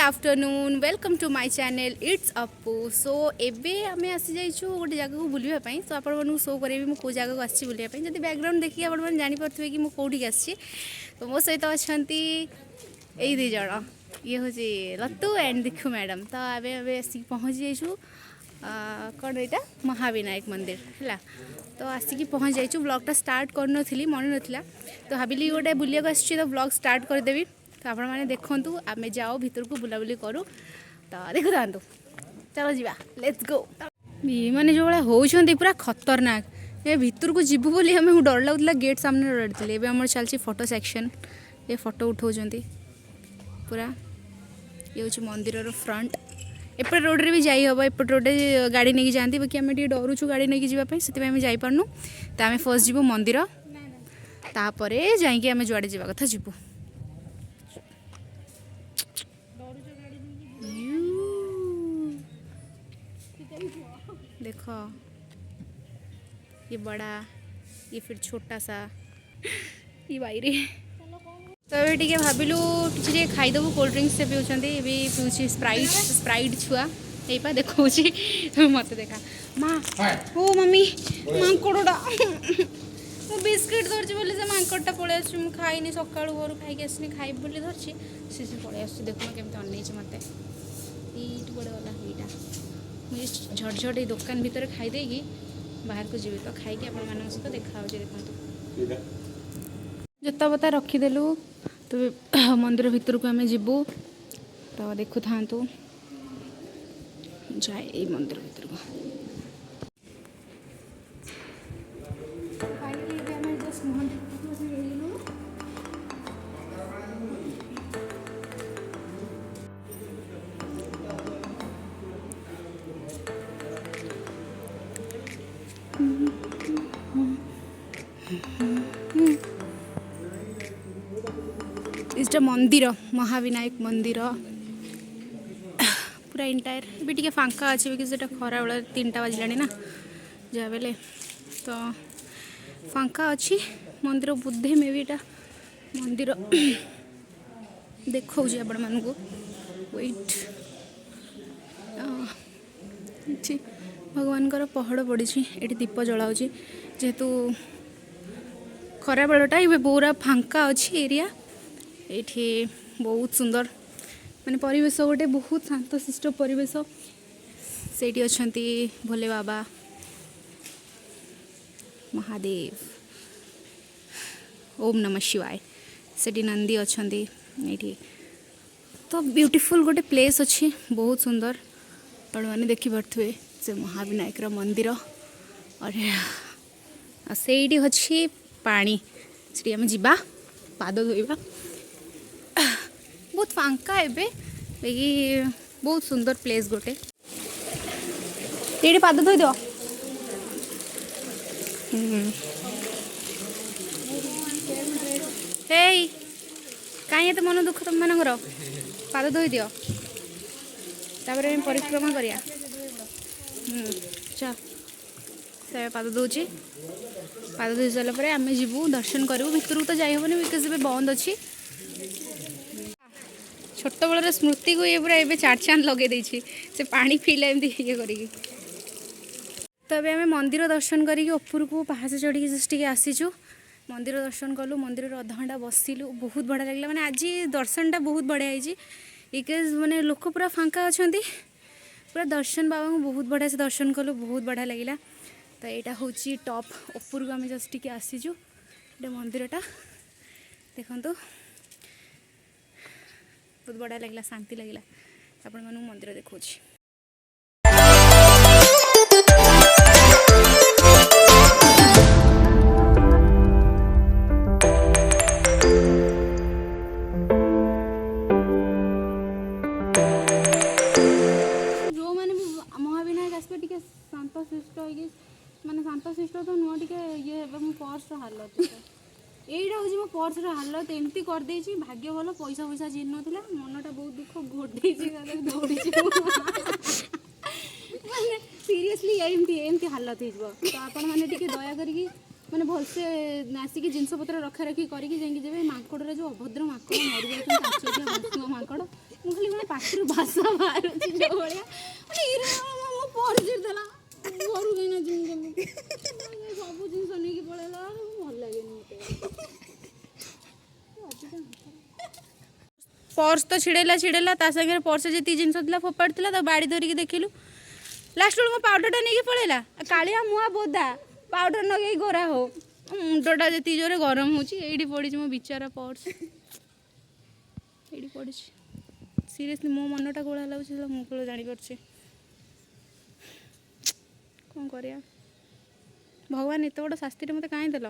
Afternoon welcome to my channel it's Apu. So एबे आमे आसी जाइछु गोटे जगह को बुलिया पई। तो आपण मानु शो करेबी मु को जगह को आसी बुलिया पई। जदी बैकग्राउंड देखि आपण मन जानि परथबे कि मु कोठी आसी। तो मो सहित अछंती एई दि जण ये होची लत्तू एंड दिखु मैडम। तो एबे एबे आसी पहुंच जाइछु कौन एटा महाविनायक मंदिर है। तो आसिक पहुँच जाइछु। ब्लॉगटा स्टार्ट कर नथिली मन नथिला। तो भाबिली गोटे बुलिया को आछि तो ब्लॉग स्टार्ट कर देबी। तो आपण माने देखंतु आमे जाओ भीतर को बुलाबुली करू। तो देखु थांतु चलो जीवा लेट्स गो। माने जो वाला होउछंती पूरा खतरनाक। ए भीतर को जीवु बोली हमें डर लागुतला गेट सामने डरथिले। एबे हमर चलछि फोटो सेक्शन। ये फोटो उठाउछंती पूरा ये होछि मंदिर रो फ्रंट। एपट रोड रे भी जाई हबो। एपट रोड रे गाड़ी नेकी जानती बाकी आमे टी डरुछु गाड़ी नेकी जीवा पई सेति आमे जाई पारनु। त आमे फर्स्ट जीवो मंदिर तापरे जाई के आमे जुआडे जीवा कथा जीवु। देखो ये बड़ा ये फिर छोटा सा ये बाइरे। तो ये टी भाविलु कि खाईदेबू कोल्ड ड्रिंक्स से पिउछंती। ये भी पिउछि स्प्राइट स्प्राइट छुआ यही पा देखो मत देखा माँ ओ मम्मी मांकड़टा मु बिस्किट धरछि बोले से मांकड़टा पळे आछि। मु खाइनी सकाळु घर खाइके आसनी खाइ बोली धरछि से पळे आछि। देखो केमते अनैछि मते ईट बड़े वाला हीटा मुझे झटझट ये दुकान भीतर खाई देगी बाहर को जीवी। तो खाई आपण मान सहित देखा देखो जोता बता रखीदेलु। तो मंदिर भीतर को आम जीवु। तो देखु था जाए मंदिर भीतर को इटा मंदिर महाविनायक मंदिर पूरा इंटायर भी टे फांका अच्छे कि खरा बेला 3टा बाजिलानी ना जहाँ बेले तो फांका अच्छी मंदिर बुद्धे में भी इटा मंदिर देखा आपण मान वेट भगवान पहाड़ पड़ी ये दीप जलाऊँ जेहेतु खरा बेलटा ये पूरा फांका अच्छी एरिया। ये बहुत सुंदर माने परिवेश गोटे बहुत शांतशिष्ट परिवेश। से अच्छी भोले बाबा महादेव ओम नमः शिवाय से नंदी अच्छा ये तो ब्यूटीफुल गोटे प्लेस अच्छी बहुत सुंदर। आपण मैंने देखिपे से महाविनायक मंदिर और से अच्छी पानी से आम जा पाद धोइबा बहुत फांका एबे बहुत सुंदर प्लेस गोटे ये पाद धोई दो। हे कहीं एत मन दुख तुम मानकर पाद धोई दियो तापर परिक्रमा करिया। चल से पाद दौची पाद धोई सारापर आम जीवु दर्शन करूँ। भीतर तो जाई हेनी बिकज ए बंद अच्छी। छोट बेलर स्मृति को ये पूरा ये 4 चांद लगे से पानी पीला एमती ये करी। तो अभी आम मंदिर दर्शन करके ऊपर को पहाड़ चढ़ी जस्ट टे आसीचु मंदिर दर्शन कलु। मंदिर अधा घंटा बसिलु बहुत बढ़िया लगे। मैंने आज दर्शनटा बहुत बढ़िया है बिकज मैंने लोक पूरा फांका अच्छा पूरा दर्शन बाबा को बहुत बढ़िया से दर्शन कलु बहुत बढ़िया लगे। तो यहाँ हूँ टॉप ऊपर को आम जस्ट टे आसीचु ये मंदिरटा देखो बहुत बढ़िया लगे शांति लगे। आपण मानू मंदिर देखो जो मैंने महाविनायक आसपे टे शांतशिष्ट माने शांतशिष्ट तो नुह टे ये पर्स हालत यहीटा हूँ मो पर्स हालत एमती करदे भाग्य भल पैसा पैसा चिन्ह नाला मनटा बहुत दुख घोटे दौड़ी मैंने सीरियसली एमती हालत हो। तो आपण मैंने दया करी मैंने भलसे आसिक जिनपतर रखा रखी करके जाकि जब माकड़ जो अभद्र माकड़ मरी जाते माकड़ ମୁଁ ଖାଲି ମୋ ପାଟିରୁ ଭାଷା ବାହାରୁଛି ଯେଉଁ ଭଳିଆ ମାନେ ମୋ ପର୍ସ ଦେଲା ଘରୁ କାହିଁକିନା ଯିମି କେମିତି ସବୁ ଜିନିଷ ନେଇକି ପଳେଇଲା ଭଲ ଲାଗେନି ମୋତେ। पर्स तो छिड़ेला ता सागर पर्स जी जिन फोपाड़ी तो बाड़ी धरिकी देखिलु लास्ट बेलू पाउडर नहीं पड़ेगा कालिया मुआ बोदा पाउडर नगे गोरा हो मुंडटा जी जोरे गरम हो पड़ी मो बिचारा पर्स ये पड़ी सीरियसली मो मनटा गोला लगे मुझे जापर कौन कर भगवान एत बड़ शास्ति मत कहीं देल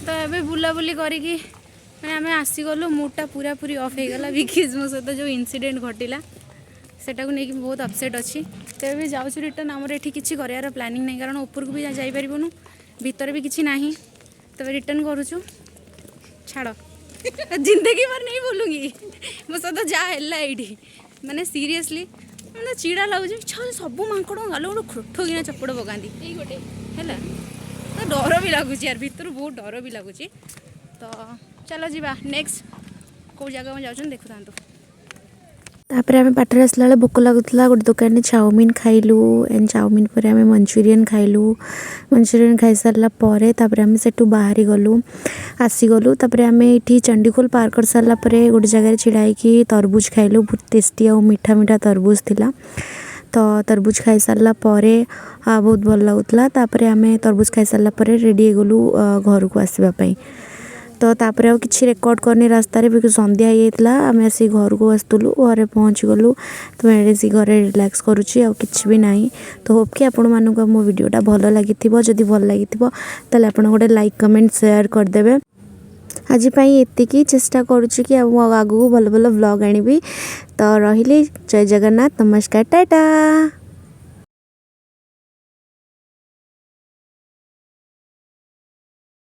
तो ये बुलाबुली करी मैंने आम आसीगलु मूडटा पूरा पूरी अफ हो गला बिकज मो सहित जो इनसीडेंट घटिला सेटा को लेकिन बहुत अपसेट अच्छी तेज भी जाऊँ रिटर्न आमर ये किसी करार प्लानिंग नहीं कारण ऊपर को भी जापरूँ भितर भी किसी ना तब रिटर्न करुचु छाड़ जिंदगी भर नहीं बोलूँगी मो सहित जहाँ है माने सीरियसली मतलब चिड़ा लगुच सब मांकड़ गाल गोटे ठोकिना चपड़ पकाती ये गोटे है तो डर भी लगुच यार भितर बहुत डर भी लगुच तो चलो जीवा नेक्स्ट कौ जगह में जाऊँ देखु था तापर आम बाटर आसला बेले भोक लगुला गोटे दुकान में चाउमिन खाइलु एंड चाउमिन पर आम मंचूरियन खाइलु मंचूरियन खाई सारा पर तापर आम सेठू बाहरी गलु आसीगलु तापर आम ये चंडीखोल पार कर सारा गोटे जगह छिड़ाई तरबुज खाइलु बहुत टेस्टी और मीठा मीठा तरबुज थिला तो तरबुज खाई सारा बहुत भल लगुला तापर आम तरबुज खाई सारा रेडी गलु घर को आसवाई तो तापर आ किसी रेकर्ड करनी रास्तार बिकज संध्या होता आम आसी घर को आसलु घरे पहुँची गलु तो मैं घरे रिलैक्स करुँची आ कि भी ना तो होप कि आपण मानक मो वीडियोटा भल लगी जदि भल लगी ताल आप गोटे लाइक कमेंट शेयर करदे आज एतिकी चेष्टा करुँची कि आगू भल भल व्लॉग आनी तो रही जय जगन्नाथ नमस्कार टाटा।